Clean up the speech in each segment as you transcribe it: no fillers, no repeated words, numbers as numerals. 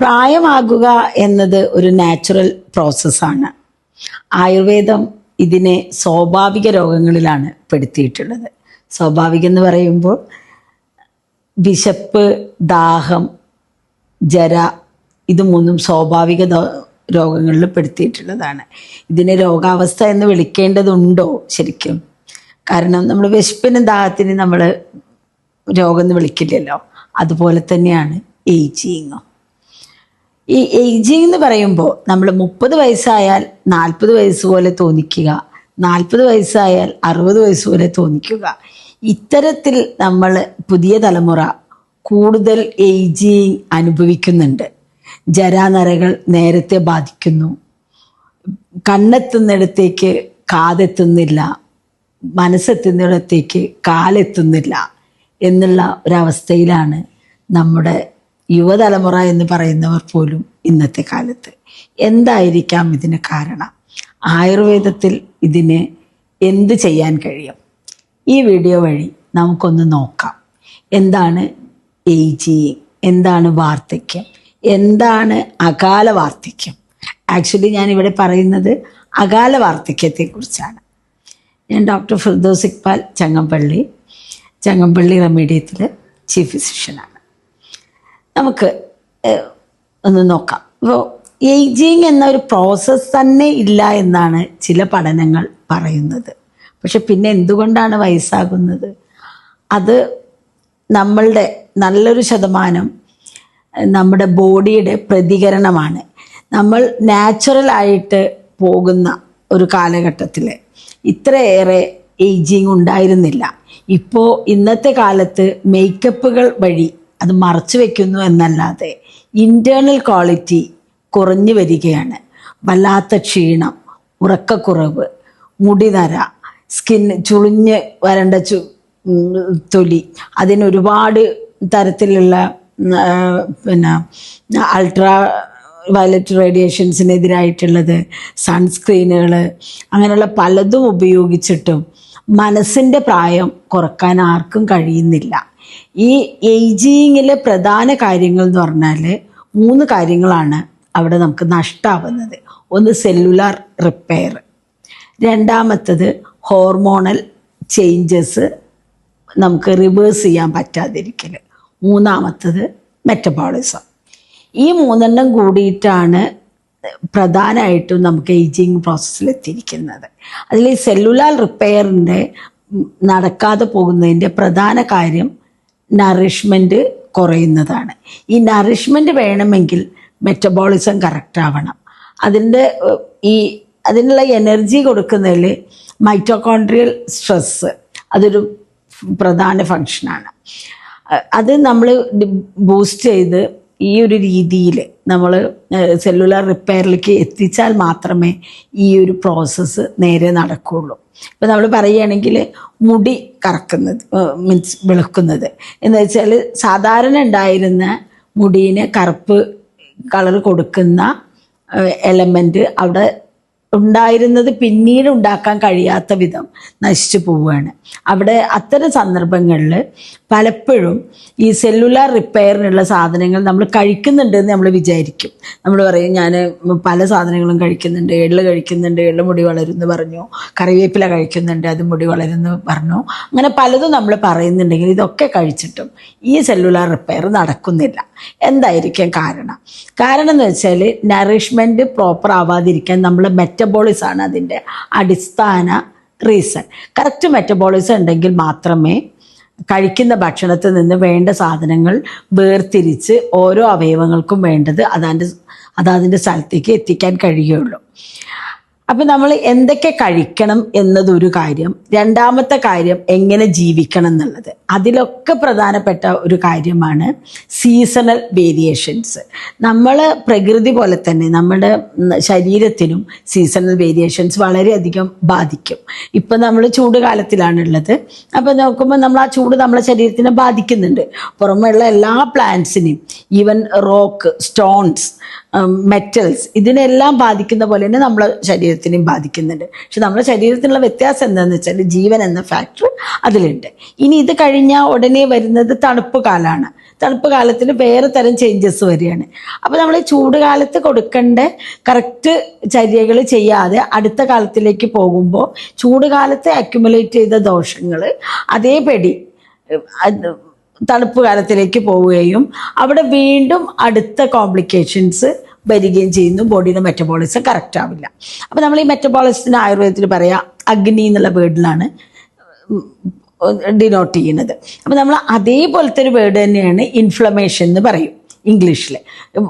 പ്രായമാകുക എന്നത് ഒരു നാച്ചുറൽ പ്രോസസ്സാണ്. ആയുർവേദം ഇതിനെ സ്വാഭാവിക രോഗങ്ങളിലാണ് പെടുത്തിയിട്ടുള്ളത്. സ്വാഭാവികം എന്ന് പറയുമ്പോൾ വിശപ്പ്, ദാഹം, ജര, ഇത് മൂന്നും സ്വാഭാവിക രോഗങ്ങളിൽ പെടുത്തിയിട്ടുള്ളതാണ്. ഇതിനെ രോഗാവസ്ഥ എന്ന് വിളിക്കേണ്ടതുണ്ടോ ശരിക്കും? കാരണം നമ്മൾ വിശപ്പിനും ദാഹത്തിനും നമ്മൾ രോഗം എന്ന് വിളിക്കില്ലല്ലോ. അതുപോലെ തന്നെയാണ് ഏജിങ്ങും. ഈ ഏജിങ് എന്ന് പറയുമ്പോൾ നമ്മൾ 30 വയസ്സായാൽ 40 വയസ്സ് പോലെ തോന്നിക്കുക, 40 വയസ്സായാൽ 60 വയസ്സ് പോലെ തോന്നിക്കുക. ഇത്തരത്തിൽ നമ്മൾ പുതിയ തലമുറ കൂടുതൽ ഏജിങ് അനുഭവിക്കുന്നുണ്ട്. ജരാനരകൾ നേരത്തെ ബാധിക്കുന്നു, കണ്ണെത്തുന്നിടത്തേക്ക് കാതെത്തുന്നില്ല, മനസ്സെത്തുന്നിടത്തേക്ക് കാലെത്തുന്നില്ല എന്നുള്ള ഒരവസ്ഥയിലാണ് നമ്മുടെ യുവതലമുറ എന്ന് പറയുന്നവർ പോലും ഇന്നത്തെ കാലത്ത്. എന്തായിരിക്കാം ഇതിന് കാരണം? ആയുർവേദത്തിൽ ഇതിന് എന്ത് ചെയ്യാൻ കഴിയും? ഈ വീഡിയോ വഴി നമുക്കൊന്ന് നോക്കാം. എന്താണ് ഏജിങ്, എന്താണ് വാർദ്ധക്യം, എന്താണ് അകാല വാർദ്ധക്യം? ആക്ച്വലി ഞാനിവിടെ പറയുന്നത് അകാല വാർദ്ധക്യത്തെക്കുറിച്ചാണ്. ഞാൻ ഡോക്ടർ ഫിർദൗസ് ഇക്ബാൽ ചങ്ങമ്പള്ളി റെമീഡിയത്തിൽ ചീഫ് ഫിസിഷ്യനാണ്. നമുക്ക് ഒന്ന് നോക്കാം. ഇപ്പോൾ ഏജിങ് എന്ന ഒരു പ്രോസസ്സ് തന്നെ ഇല്ല എന്നാണ് ചില പഠനങ്ങൾ പറയുന്നത്. പക്ഷെ പിന്നെ എന്തുകൊണ്ടാണ് വയസ്സാകുന്നത്? അത് നമ്മളുടെ നല്ലൊരു ശതമാനം നമ്മുടെ ബോഡിയുടെ പ്രതികരണമാണ്. നമ്മൾ നാച്ചുറലായിട്ട് പോകുന്ന ഒരു കാലഘട്ടത്തിൽ ഇത്രയേറെ ഏജിങ് ഉണ്ടായിരുന്നില്ല. ഇപ്പോൾ ഇന്നത്തെ കാലത്ത് മേക്കപ്പുകൾ വഴി അത് മറച്ചു വയ്ക്കുന്നു എന്നല്ലാതെ ഇൻറ്റേർണൽ ക്വാളിറ്റി കുറഞ്ഞു വരികയാണ്. വല്ലാത്ത ക്ഷീണം, ഉറക്കക്കുറവ്, മുടിനര, ചുളിഞ്ഞ് വരണ്ട തൊലി, അതിനൊരുപാട് തരത്തിലുള്ള അൾട്രാ വയലറ്റ് റേഡിയേഷൻസിനെതിരായിട്ടുള്ളത്, സൺസ്ക്രീനുകൾ, അങ്ങനെയുള്ള പലതും ഉപയോഗിച്ചിട്ടും മനസ്സിൻ്റെ പ്രായം കുറക്കാൻ ആർക്കും കഴിയുന്നില്ല. ഈ ഏജിങ്ങിലെ പ്രധാന കാര്യങ്ങൾ എന്ന് പറഞ്ഞാൽ 3 കാര്യങ്ങളാണ് അവിടെ നമുക്ക് നഷ്ടമാവുന്നത്. ഒന്ന് സെല്ലുലാർ റിപ്പയർ, രണ്ടാമത്തത് ഹോർമോണൽ ചേഞ്ചസ് നമുക്ക് റിവേഴ്സ് ചെയ്യാൻ പറ്റാതിരിക്കൽ, മൂന്നാമത്തത് മെറ്റബോളിസം. ഈ 3 കൂടിയിട്ടാണ് പ്രധാനമായിട്ടും നമുക്ക് ഏജിങ് പ്രോസസ്സിലെത്തിയിരിക്കുന്നത്. അതിൽ ഈ സെല്ലുലാർ റിപ്പയറിൻ്റെ നടക്കാതെ പോകുന്നതിൻ്റെ പ്രധാന കാര്യം നറിഷ്മെൻറ്റ് കുറയുന്നതാണ്. ഈ നറിഷ്മെൻറ്റ് വേണമെങ്കിൽ മെറ്റബോളിസം കറക്റ്റ് ആവണം. അതിനുള്ള എനർജി കൊടുക്കുന്നതിൽ മൈറ്റോകോൺട്രിയൽ സ്ട്രെസ് അതൊരു പ്രധാന ഫങ്ഷനാണ്. അത് നമ്മൾ ബൂസ്റ്റ് ചെയ്ത് ഈ ഒരു രീതിയിൽ നമ്മൾ സെല്ലുലാർ റിപ്പയറിലേക്ക് എത്തിച്ചാൽ മാത്രമേ ഈ ഒരു പ്രോസസ്സ് നേരെ നടക്കുകയുള്ളൂ. ഇപ്പം നമ്മൾ പറയുകയാണെങ്കിൽ മുടി കറക്കുന്നത് മീൻസ് വെളുക്കുന്നത് എന്ന് വെച്ചാൽ സാധാരണ ഉണ്ടായിരുന്ന മുടീനെ കറുപ്പ് കളർ കൊടുക്കുന്ന എലമെൻറ്റ് അവിടെ ഉണ്ടായിരുന്നത് പിന്നീട് ഉണ്ടാക്കാൻ കഴിയാത്ത വിധം നശിച്ചു പോവുകയാണ്. അവിടെ അത്തരം സന്ദർഭങ്ങളിൽ പലപ്പോഴും ഈ സെല്ലുലാർ റിപ്പയറിനുള്ള സാധനങ്ങൾ നമ്മൾ കഴിക്കുന്നുണ്ടെന്ന് നമ്മൾ വിചാരിക്കും. നമ്മൾ പറയും ഞാൻ പല സാധനങ്ങളും കഴിക്കുന്നുണ്ട്, എള്ള് കഴിക്കുന്നുണ്ട്, എള്ള് മുടി വളരുമെന്ന് പറഞ്ഞു, കറിവേപ്പില കഴിക്കുന്നുണ്ട്, അത് മുടി വളരുമെന്ന് പറഞ്ഞു. അങ്ങനെ പലതും നമ്മൾ പറയുന്നുണ്ടെങ്കിൽ ഇതൊക്കെ കഴിച്ചിട്ടും ഈ സെല്ലുലാർ റിപ്പയർ നടക്കുന്നില്ല. എന്തായിരിക്കും കാരണം? കാരണം എന്ന് വെച്ചാൽ നറിഷ്മെൻറ്റ് പ്രോപ്പർ ആവാതിരിക്കാൻ നമ്മൾ മെറ്റബോളിസമാണ് അതിൻ്റെ അടിസ്ഥാന റീസൺ. കറക്റ്റ് മെറ്റബോളിസം ഉണ്ടെങ്കിൽ മാത്രമേ കഴിക്കുന്ന ഭക്ഷണത്തിൽ നിന്ന് വേണ്ട സാധനങ്ങൾ വേർതിരിച്ച് ഓരോ അവയവങ്ങൾക്കും വേണ്ടത് അതിൻ്റെ സ്ഥലത്തേക്ക് എത്തിക്കാൻ കഴിയുള്ളൂ. അപ്പം നമ്മൾ എന്തൊക്കെ കഴിക്കണം എന്നതൊരു കാര്യം. രണ്ടാമത്തെ കാര്യം എങ്ങനെ ജീവിക്കണം എന്നുള്ളത്. അതിലൊക്കെ പ്രധാനപ്പെട്ട ഒരു കാര്യമാണ് സീസണൽ വേരിയേഷൻസ്. നമ്മൾ പ്രകൃതി പോലെ തന്നെ നമ്മുടെ ശരീരത്തിനും സീസണൽ വേരിയേഷൻസ് വളരെയധികം ബാധിക്കും. ഇപ്പം നമ്മൾ ചൂട് കാലത്തിലാണുള്ളത്. അപ്പോൾ നോക്കുമ്പോൾ നമ്മൾ ആ ചൂട് നമ്മളെ ശരീരത്തിനെ ബാധിക്കുന്നുണ്ട്. പുറമെയുള്ള എല്ലാ പ്ലാന്റ്സിനെയും, ഈവൻ റോക്ക്, സ്റ്റോൺസ്, മെറ്റൽസ്, ഇതിനെല്ലാം ബാധിക്കുന്ന പോലെ തന്നെ നമ്മളെ ശരീരത്തിനെയും ബാധിക്കുന്നുണ്ട്. പക്ഷെ നമ്മുടെ ശരീരത്തിനുള്ള വ്യത്യാസം എന്താണെന്ന് വെച്ചാൽ ജീവൻ എന്ന ഫാക്ടർ അതിലുണ്ട്. ഇനി ഇത് കഴിഞ്ഞാൽ ഉടനെ വരുന്നത് തണുപ്പ് കാലമാണ്. തണുപ്പ് കാലത്തിൽ വേറെ തരം ചേഞ്ചസ് വരികയാണ്. അപ്പോൾ നമ്മൾ ചൂട് കാലത്ത് കൊടുക്കേണ്ട കറക്റ്റ് ചര്യകൾ ചെയ്യാതെ അടുത്ത കാലത്തിലേക്ക് പോകുമ്പോൾ ചൂട് കാലത്ത് അക്യുമുലേറ്റ് ചെയ്ത ദോഷങ്ങൾ അതേപടി തണുപ്പ് കാലത്തിലേക്ക് പോവുകയും അവിടെ വീണ്ടും അടുത്ത കോംപ്ലിക്കേഷൻസ് വരികയും ചെയ്യുന്നു. ബോഡിയുടെ മെറ്റബോളിസം കറക്റ്റ് ആവില്ല. അപ്പോൾ നമ്മൾ ഈ മെറ്റബോളിസത്തിന് ആയുർവേദത്തിൽ പറയാം അഗ്നി എന്നുള്ള വേർഡിലാണ് ഡിനോട്ട് ചെയ്യുന്നത്. അപ്പോൾ നമ്മൾ അതേപോലത്തെ ഒരു വേർഡ് തന്നെയാണ് ഇൻഫ്ലമേഷൻ എന്ന് പറയും ഇംഗ്ലീഷിൽ.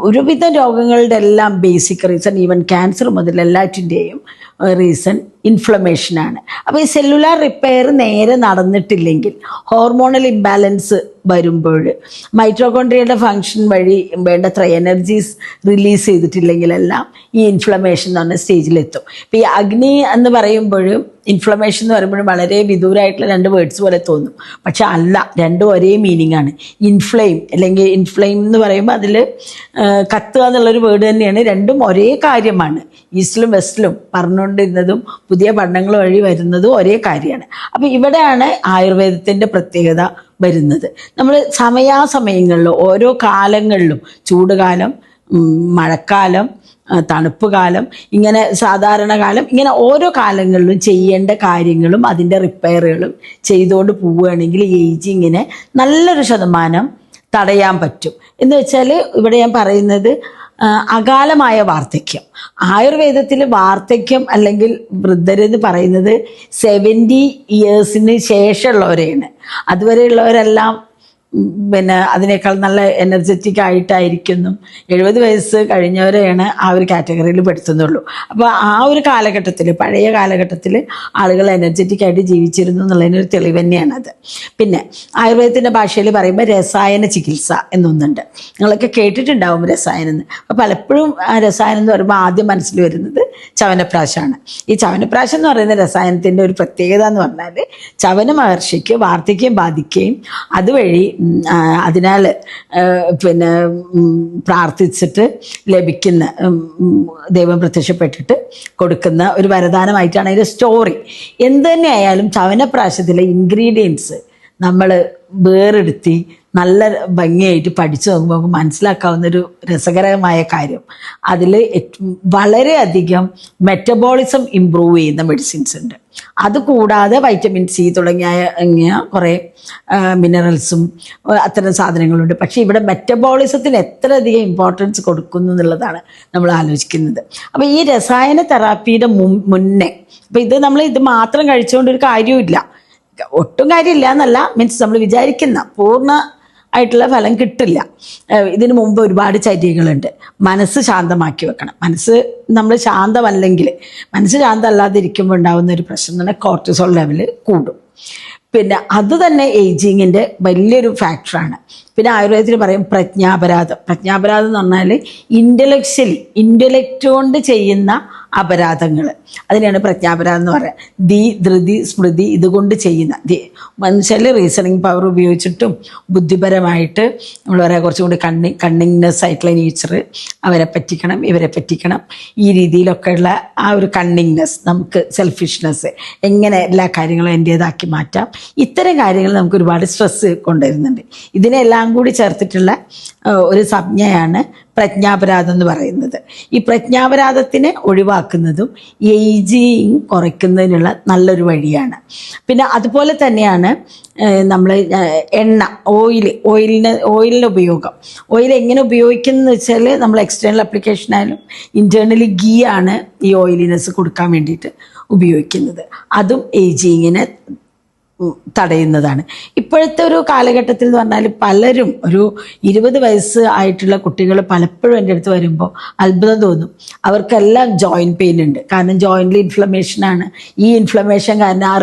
ഒരുവിധ രോഗങ്ങളുടെ എല്ലാം ബേസിക് റീസൺ, ഈവൻ ക്യാൻസർ മുതൽ എല്ലാറ്റിൻ്റെയും റീസൺ ഇൻഫ്ലമേഷനാണ്. അപ്പോൾ ഈ സെല്ലുലാർ റിപ്പയർ നേരെ നടന്നിട്ടില്ലെങ്കിൽ, ഹോർമോണൽ ഇംബാലൻസ് വരുമ്പോൾ, മൈറ്റോകോൺട്രിയയുടെ ഫങ്ഷൻ വഴി വേണ്ടത്ര എനർജീസ് റിലീസ് ചെയ്തിട്ടില്ലെങ്കിലെല്ലാം ഈ ഇൻഫ്ലമേഷൻ എന്ന് പറഞ്ഞ സ്റ്റേജിലെത്തും. ഇപ്പം ഈ അഗ്നി എന്ന് പറയുമ്പോഴും ഇൻഫ്ലമേഷൻ എന്ന് പറയുമ്പോഴും വളരെ വിദൂരമായിട്ടുള്ള രണ്ട് വേർഡ്സ് പോലെ തോന്നും. പക്ഷെ അല്ല, രണ്ടും ഒരേ മീനിങ് ആണ്. ഇൻഫ്ലെയിം അല്ലെങ്കിൽ ഇൻഫ്ലെയിം എന്ന് പറയുമ്പോൾ അതിൽ കത്തുക എന്നുള്ളൊരു വേർഡ് തന്നെയാണ്. രണ്ടും ഒരേ കാര്യമാണ്. ഈസ്റ്റിലും വെസ്റ്റിലും പറഞ്ഞുകൊണ്ടിരുന്നതും പുതിയ പഠനങ്ങൾ വഴി വരുന്നതും ഒരേ കാര്യമാണ്. അപ്പം ഇവിടെയാണ് ആയുർവേദത്തിൻ്റെ പ്രത്യേകത വരുന്നത്. നമ്മൾ സമയാസമയങ്ങളിൽ ഓരോ കാലങ്ങളിലും, ചൂടുകാലം, മഴക്കാലം, തണുപ്പ് കാലം, ഇങ്ങനെ സാധാരണ കാലം, ഇങ്ങനെ ഓരോ കാലങ്ങളിലും ചെയ്യേണ്ട കാര്യങ്ങളും അതിൻ്റെ റിപ്പയറുകളും ചെയ്തുകൊണ്ട് പോവുകയാണെങ്കിൽ ഏജിങ്ങിനെ നല്ലൊരു ശതമാനം തടയാൻ പറ്റും. എന്ന് വെച്ചാൽ ഇവിടെ ഞാൻ പറയുന്നത് അകാലമായ വാർദ്ധക്യം. ആയുർവേദത്തിൽ വാർദ്ധക്യം അല്ലെങ്കിൽ വൃദ്ധരെന്ന് പറയുന്നത് 70 ഇയേഴ്സിന് ശേഷമുള്ളവരെയാണ്. അതുവരെയുള്ളവരെല്ലാം അതിനേക്കാൾ നല്ല എനർജറ്റിക് ആയിട്ടായിരിക്കുന്നു. 70 വയസ്സ് കഴിഞ്ഞവരെയാണ് ആ ഒരു കാറ്റഗറിയിൽ പെടുത്തുന്നുള്ളൂ. അപ്പോൾ ആ ഒരു കാലഘട്ടത്തിൽ, പഴയ കാലഘട്ടത്തിൽ ആളുകൾ എനർജറ്റിക് ആയിട്ട് ജീവിച്ചിരുന്നു എന്നുള്ളതിനൊരു തെളിവ് തന്നെയാണത്. പിന്നെ ആയുർവേദത്തിൻ്റെ ഭാഷയിൽ പറയുമ്പോൾ രസായന ചികിത്സ എന്നൊന്നുണ്ട്. നിങ്ങളൊക്കെ കേട്ടിട്ടുണ്ടാവും രസായനം എന്ന്. അപ്പോൾ പലപ്പോഴും ആ രസായനം എന്ന് പറയുമ്പോൾ ആദ്യം മനസ്സിൽ വരുന്നത് ചവനപ്രാശാണ്. ഈ ചവനപ്രാശം എന്ന് പറയുന്ന രസായനത്തിൻ്റെ ഒരു പ്രത്യേകത എന്ന് പറഞ്ഞാൽ ചവന മഹർഷിക്ക് വാർദ്ധക്യം ബാധിക്കുകയും അതുവഴി അതിനാൽ പ്രാർത്ഥിച്ചിട്ട് ലഭിക്കുന്ന, ദൈവം പ്രത്യക്ഷപ്പെട്ടിട്ട് കൊടുക്കുന്ന ഒരു വരദാനമായിട്ടാണ് അതിൻ്റെ സ്റ്റോറി. എന്ത് തന്നെ ആയാലും ചവനപ്രാശത്തിലെ ഇൻഗ്രീഡിയൻസ് നമ്മൾ വേറെടുത്തി നല്ല ഭംഗിയായിട്ട് പഠിച്ചു നോക്കുമ്പോൾ നമുക്ക് മനസ്സിലാക്കാവുന്നൊരു രസകരമായ കാര്യം, അതിൽ വളരെയധികം മെറ്റബോളിസം ഇമ്പ്രൂവ് ചെയ്യുന്ന മെഡിസിൻസ് ഉണ്ട്. അതുകൂടാതെ വൈറ്റമിൻ സി തുടങ്ങിയ കുറേ മിനറൽസും അത്തരം സാധനങ്ങളുണ്ട്. പക്ഷേ ഇവിടെ മെറ്റബോളിസത്തിന് എത്രയധികം ഇമ്പോർട്ടൻസ് കൊടുക്കുന്നു എന്നുള്ളതാണ് നമ്മൾ ആലോചിക്കുന്നത്. അപ്പോൾ ഈ രസായന തെറാപ്പിയുടെ മുന്നേ, അപ്പോൾ ഇത് മാത്രം കഴിച്ചുകൊണ്ടൊരു കാര്യവുമില്ല, ഒട്ടും കാര്യമില്ല എന്നല്ല, മീൻസ് നമ്മൾ വിചാരിക്കുന്ന പൂർണ്ണ ആയിട്ടുള്ള ഫലം കിട്ടില്ല. ഇതിനു മുമ്പ് ഒരുപാട് ചര്യകളുണ്ട്. മനസ്സ് ശാന്തമാക്കി വെക്കണം. മനസ്സ് നമ്മൾ ശാന്തമല്ലെങ്കിൽ, മനസ്സ് ശാന്തമല്ലാതിരിക്കുമ്പോൾ ഉണ്ടാകുന്ന ഒരു പ്രശ്നം എന്ന് പറഞ്ഞാൽ കോർട്ടിസോൾ ലെവൽ കൂടും. പിന്നെ അത് തന്നെ ഏജിങ്ങിൻ്റെ വലിയൊരു ഫാക്ടറാണ്. പിന്നെ ആയുർവേദത്തിൽ പറയും പ്രജ്ഞാപരാധം. പ്രജ്ഞാപരാധം എന്ന് പറഞ്ഞാൽ ഇൻ്റലക്റ്റ് കൊണ്ട് ചെയ്യുന്ന അപരാധങ്ങൾ, അതിനെയാണ് പ്രജ്ഞാപരാധം എന്ന് പറയുക. ധൃതി, സ്മൃതി ഇതുകൊണ്ട് ചെയ്യുന്ന, മനുഷ്യരിൽ റീസണിങ് പവർ ഉപയോഗിച്ചിട്ടും ബുദ്ധിപരമായിട്ട് നമ്മൾ പറയാം കുറച്ചും കൂടി കണ്ണിങ്നെസ് ആയിട്ടുള്ള നേച്ചർ, അവരെ പറ്റിക്കണം ഇവരെ പറ്റിക്കണം, ഈ രീതിയിലൊക്കെയുള്ള ആ ഒരു കണ്ണിങ്നെസ്, നമുക്ക് സെൽഫിഷ്നെസ്, എങ്ങനെ എല്ലാ കാര്യങ്ങളും എൻ്റേതാക്കി മാറ്റാം, ഇത്തരം കാര്യങ്ങൾ നമുക്ക് ഒരുപാട് സ്ട്രെസ്സ് കൊണ്ടുവരുന്നുണ്ട്. ഇതിനെല്ലാം കൂടി ചേർത്തിട്ടുള്ള ഒരു സംജ്ഞയാണ് പ്രജ്ഞാപരാധം എന്ന് പറയുന്നത്. ഈ പ്രജ്ഞാപരാധത്തിനെ ഒഴിവാക്കുന്നതും ഏജിങ് കുറയ്ക്കുന്നതിനുള്ള നല്ലൊരു വഴിയാണ്. പിന്നെ അതുപോലെ തന്നെയാണ് നമ്മൾ എണ്ണ, ഓയിലിൻ്റെ ഉപയോഗം. ഓയിൽ എങ്ങനെ ഉപയോഗിക്കുന്നതെന്ന് വെച്ചാൽ നമ്മൾ എക്സ്റ്റേണൽ അപ്ലിക്കേഷൻ ആയാലും ഇൻറ്റേർണലി ഗീ ആണ് ഈ ഓയിലിനെസ് കൊടുക്കാൻ വേണ്ടിയിട്ട് ഉപയോഗിക്കുന്നത്. അതും ഏജിങ്ങിനെ തടയുന്നതാണ്. ഇപ്പോഴത്തെ ഒരു കാലഘട്ടത്തിൽ എന്ന് പറഞ്ഞാൽ പലരും, ഒരു 20 വയസ്സ് ആയിട്ടുള്ള കുട്ടികൾ പലപ്പോഴും എൻ്റെ അടുത്ത് വരുമ്പോൾ അത്ഭുതം തോന്നും. അവർക്കെല്ലാം ജോയിൻറ്റ് പെയിൻ ഉണ്ട്. കാരണം ജോയിൻറ്റിൽ ഇൻഫ്ലമേഷനാണ്. ഈ ഇൻഫ്ലമേഷൻ കാരണം ആ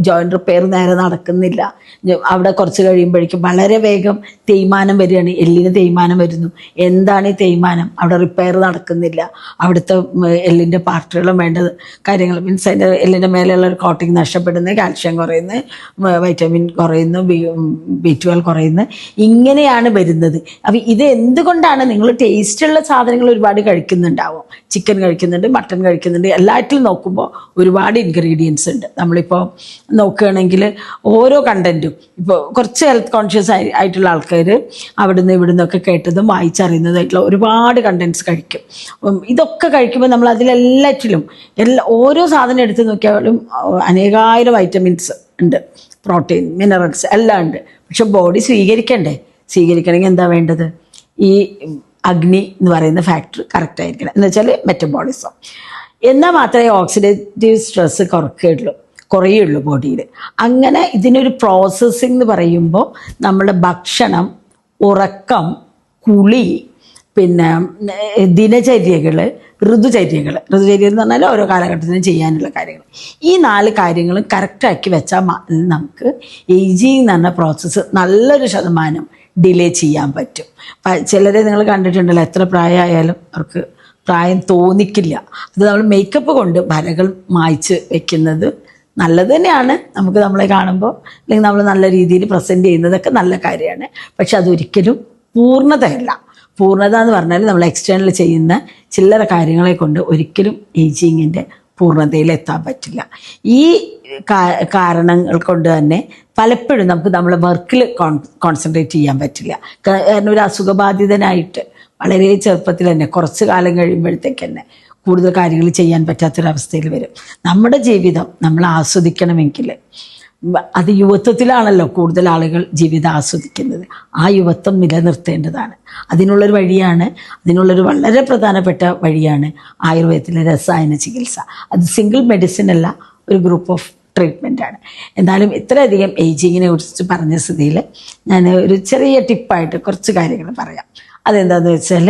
ജോയിൻറ്റ് റിപ്പയർ നേരെ നടക്കുന്നില്ല. അവിടെ കുറച്ച് കഴിയുമ്പോഴേക്കും വളരെ വേഗം തേയ്മാനം വരികയാണ്, എല്ലിന് തേയ്മാനം വരുന്നു. എന്താണ് ഈ തേയ്മാനം? അവിടെ റിപ്പയർ നടക്കുന്നില്ല. അവിടുത്തെ എല്ലിൻ്റെ പാർട്ടുകളും വേണ്ട കാര്യങ്ങൾ, മീൻസ് അതിൻ്റെ എല്ലിൻ്റെ മേലെയുള്ള ഒരു കോട്ടിങ് നഷ്ടപ്പെടുന്നത്, കാൽഷ്യം കുറയുന്നത്, വൈറ്റമിൻ കുറയുന്നു, B12 കുറയുന്നു, ഇങ്ങനെയാണ് വരുന്നത്. അപ്പം ഇത് എന്തുകൊണ്ടാണ്? നിങ്ങൾ ടേസ്റ്റുള്ള സാധനങ്ങൾ ഒരുപാട് കഴിക്കുന്നുണ്ടാവും. ചിക്കൻ കഴിക്കുന്നുണ്ട്, മട്ടൺ കഴിക്കുന്നുണ്ട്, എല്ലാറ്റിലും നോക്കുമ്പോൾ ഒരുപാട് ഇൻഗ്രീഡിയൻസ് ഉണ്ട്. നമ്മളിപ്പോൾ നോക്കുകയാണെങ്കിൽ ഓരോ കണ്ടൻറ്റും ഇപ്പോൾ കുറച്ച് ഹെൽത്ത് കോൺഷ്യസ് ആയിട്ടുള്ള ആൾക്കാർ അവിടുന്ന് ഇവിടുന്നൊക്കെ കേട്ടതും വായിച്ചറിയുന്നതായിട്ടുള്ള ഒരുപാട് കണ്ടൻറ്റ്സ് കഴിക്കും. ഇതൊക്കെ കഴിക്കുമ്പോൾ നമ്മൾ അതിലെല്ലാറ്റിലും ഓരോ സാധനം എടുത്ത് നോക്കിയാലും അനേകായിരം വൈറ്റമിൻസ് ഉണ്ട്, പ്രോട്ടീൻ, മിനറൽസ് എല്ലാം ഉണ്ട്. പക്ഷെ ബോഡി സ്വീകരിക്കണമെങ്കിൽ എന്താ വേണ്ടത്? ഈ അഗ്നി എന്ന് പറയുന്ന ഫാക്ടർ കറക്റ്റ് ആയിരിക്കണം. എന്ന് വെച്ചാൽ മെറ്റബോളിസം. എന്നാൽ മാത്രമേ ഓക്സിഡേറ്റീവ് സ്ട്രെസ് കുറയുള്ളൂ ബോഡിയിൽ. അങ്ങനെ ഇതിനൊരു പ്രോസസ്സിംഗ് എന്ന് പറയുമ്പോൾ നമ്മുടെ ഭക്ഷണം, ഉറക്കം, കുളി, പിന്നെ ദിനചര്യകൾ, ഋതുചര്യകൾ എന്ന് പറഞ്ഞാൽ ഓരോ കാലഘട്ടത്തിനും ചെയ്യാനുള്ള കാര്യങ്ങൾ, ഈ 4 കാര്യങ്ങളും കറക്റ്റാക്കി വെച്ചാൽ നമുക്ക് ഏജിങ് എന്ന് പറഞ്ഞ പ്രോസസ്സ് നല്ലൊരു ശതമാനം ഡിലേ ചെയ്യാൻ പറ്റും. ചിലരെ നിങ്ങൾ കണ്ടിട്ടുണ്ടല്ലോ, എത്ര പ്രായമായാലും അവർക്ക് പ്രായം തോന്നിക്കില്ല. അത് നമ്മൾ മേക്കപ്പ് കൊണ്ട് വരകൾ മായ്ച്ച് വെക്കുന്നത് നല്ലത് തന്നെയാണ്. നമുക്ക് നമ്മളെ കാണുമ്പോൾ അല്ലെങ്കിൽ നമ്മൾ നല്ല രീതിയിൽ പ്രസൻറ്റ് ചെയ്യുന്നതൊക്കെ നല്ല കാര്യമാണ്. പക്ഷെ അതൊരിക്കലും പൂർണ്ണതയല്ല. പൂർണ്ണത എന്ന് പറഞ്ഞാൽ നമ്മൾ എക്സ്റ്റേണൽ ചെയ്യുന്ന ചില്ലറ കാര്യങ്ങളെ കൊണ്ട് ഒരിക്കലും ഏജിങ്ങിൻ്റെ പൂർണ്ണതയിൽ എത്താൻ പറ്റില്ല. ഈ കാരണങ്ങൾ കൊണ്ട് തന്നെ പലപ്പോഴും നമുക്ക് നമ്മളെ വർക്കിൽ കോൺസെൻട്രേറ്റ് ചെയ്യാൻ പറ്റില്ല. കാരണം ഒരു അസുഖബാധിതനായിട്ട് വളരെ ചെറുപ്പത്തിൽ തന്നെ കുറച്ച് കാലം കഴിയുമ്പോഴത്തേക്ക് തന്നെ കൂടുതൽ കാര്യങ്ങൾ ചെയ്യാൻ പറ്റാത്തൊരവസ്ഥയിൽ വരും. നമ്മുടെ ജീവിതം നമ്മൾ ആസ്വദിക്കണമെങ്കിൽ അത് യുവത്വത്തിലാണല്ലോ കൂടുതൽ ആളുകൾ ജീവിതം ആസ്വദിക്കുന്നത്. ആ യുവത്വം നിലനിർത്തേണ്ടതാണ്. അതിനുള്ളൊരു വഴിയാണ്, അതിനുള്ളൊരു വളരെ പ്രധാനപ്പെട്ട വഴിയാണ് ആയുർവേദത്തിലെ രസായന ചികിത്സ. അത് സിംഗിൾ മെഡിസിൻ അല്ല, ഒരു ഗ്രൂപ്പ് ഓഫ് ട്രീറ്റ്മെൻറ്റാണ്. എന്നാലും ഇത്രയധികം ഏജിങ്ങിനെ കുറിച്ച് പറഞ്ഞ സ്ഥിതിയിൽ ഞാൻ ഒരു ചെറിയ ടിപ്പായിട്ട് കുറച്ച് കാര്യങ്ങൾ പറയാം. അതെന്താണെന്ന് വെച്ചാൽ,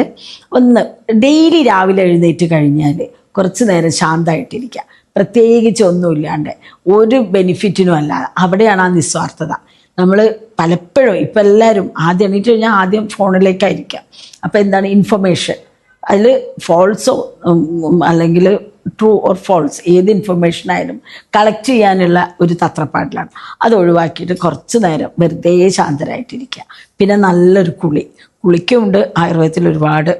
ഒന്ന്, ഡെയിലി രാവിലെ എഴുന്നേറ്റ് കഴിഞ്ഞാൽ കുറച്ച് നേരം ശാന്തമായിട്ടിരിക്കുക. പ്രത്യേകിച്ച് ഒന്നുമില്ലാണ്ട്, ഒരു ബെനിഫിറ്റിനും അല്ലാതെ. അവിടെയാണ് ആ നിസ്വാർത്ഥത. നമ്മൾ പലപ്പോഴും ഇപ്പം എല്ലാവരും ആദ്യം എണീറ്റ് കഴിഞ്ഞാൽ ആദ്യം ഫോണിലേക്കായിരിക്കാം. അപ്പോൾ എന്താണ് ഇൻഫർമേഷൻ, അതിൽ ഫോൾസോ അല്ലെങ്കിൽ ട്രൂ ഓർ ഫോൾസ് ഏത് ഇൻഫർമേഷൻ ആയാലും കളക്ട് ചെയ്യാനുള്ള ഒരു തത്രപ്പാടിലാണ്. അത് ഒഴിവാക്കിയിട്ട് കുറച്ച് നേരം വെറുതെ ശാന്തരായിട്ടിരിക്കുക. പിന്നെ നല്ലൊരു കുളിക്കുമുണ്ട് ആയുർവേദത്തിൽ ഒരുപാട്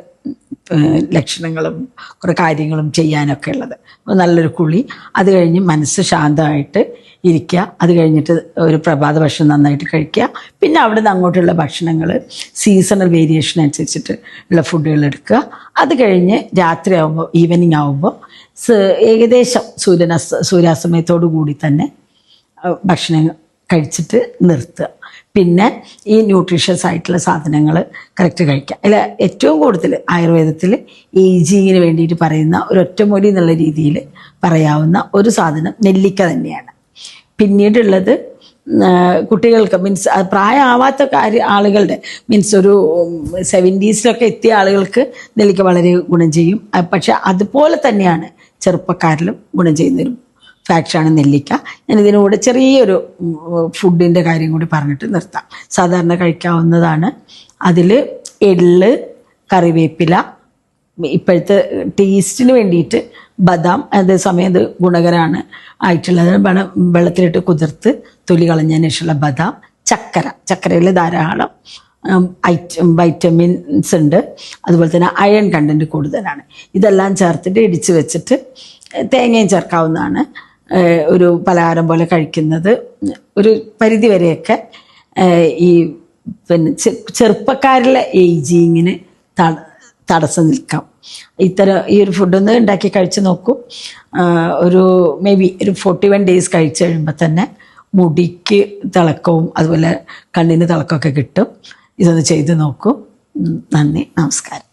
ലക്ഷണങ്ങളും കുറേ കാര്യങ്ങളും ചെയ്യാനൊക്കെ ഉള്ളത്. നല്ലൊരു കുളി, അത് കഴിഞ്ഞ് മനസ്സ് ശാന്തമായിട്ട് ഇരിക്കുക. അത് കഴിഞ്ഞിട്ട് ഒരു പ്രഭാത ഭക്ഷണം നന്നായിട്ട് കഴിക്കുക. പിന്നെ അവിടെ നിന്ന് അങ്ങോട്ടുള്ള ഭക്ഷണങ്ങൾ സീസണൽ വേരിയേഷൻ അനുസരിച്ചിട്ട് ഉള്ള ഫുഡുകൾ എടുക്കുക. അത് കഴിഞ്ഞ് രാത്രി ആകുമ്പോൾ, ഈവനിങ് ആകുമ്പോൾ ഏകദേശം സൂര്യാസ്തമയത്തോടു കൂടി തന്നെ ഭക്ഷണം കഴിച്ചിട്ട് നിർത്തുക. പിന്നെ ഈ ന്യൂട്രീഷ്യസ് ആയിട്ടുള്ള സാധനങ്ങൾ കറക്റ്റ് കഴിക്കുക. അതിൽ ഏറ്റവും കൂടുതൽ ആയുർവേദത്തിൽ ഏജിങ്ങിന് വേണ്ടിയിട്ട് പറയുന്ന ഒരു ഒറ്റമൂലി എന്നുള്ള രീതിയിൽ പറയാവുന്ന ഒരു സാധനം നെല്ലിക്ക തന്നെയാണ്. പിന്നീടുള്ളത് കുട്ടികൾക്ക്, മീൻസ് പ്രായമാവാത്ത ആളുകളുടെ, മീൻസ് ഒരു 70s എത്തിയ ആളുകൾക്ക് നെല്ലിക്ക വളരെ ഗുണം ചെയ്യും. പക്ഷെ അതുപോലെ തന്നെയാണ് ചെറുപ്പക്കാരിലും ഗുണം ചെയ്യുന്നൊരു ഫാക്ടറാണ് നെല്ലിക്ക. ഞാനിതിനൂടെ ചെറിയൊരു ഫുഡിൻ്റെ കാര്യം കൂടി പറഞ്ഞിട്ട് നിർത്താം. സാധാരണ കഴിക്കാവുന്നതാണ്. അതിൽ എള്ള്, കറിവേപ്പില, ഇപ്പോഴത്തെ ടേസ്റ്റിന് വേണ്ടിയിട്ട് ബദാം, അതേസമയം അത് ഗുണകരമാണ് ആയിട്ടുള്ളത്. വെള്ളത്തിലിട്ട് കുതിർത്ത് തൊലി കളഞ്ഞതിന് ശേഷമുള്ള ബദാം, ചക്കരയിൽ ധാരാളം വൈറ്റമിൻസ് ഉണ്ട്. അതുപോലെ തന്നെ അയൺ കണ്ടൻറ്റ് കൂടുതലാണ്. ഇതെല്ലാം ചേർത്തിട്ട് ഇടിച്ച് വെച്ചിട്ട് തേങ്ങയും ചേർക്കാവുന്നതാണ്. ഒരു പലഹാരം പോലെ കഴിക്കുന്നത് ഒരു പരിധി വരെയൊക്കെ ഈ പിന്നെ ചെറുപ്പക്കാരിലെ ഏജിങ്ങിന് തടസ്സം നിൽക്കാം. ഈ ഒരു ഫുഡൊന്ന് ഉണ്ടാക്കി കഴിച്ച് നോക്കൂ. ഒരു മേ ബി ഒരു 41 days കഴിച്ച് കഴിയുമ്പോൾ തന്നെ മുടിക്ക് തിളക്കവും അതുപോലെ കണ്ണിന് തിളക്കമൊക്കെ കിട്ടും. ഇതൊന്ന് ചെയ്ത് നോക്കൂ. നന്ദി, നമസ്കാരം.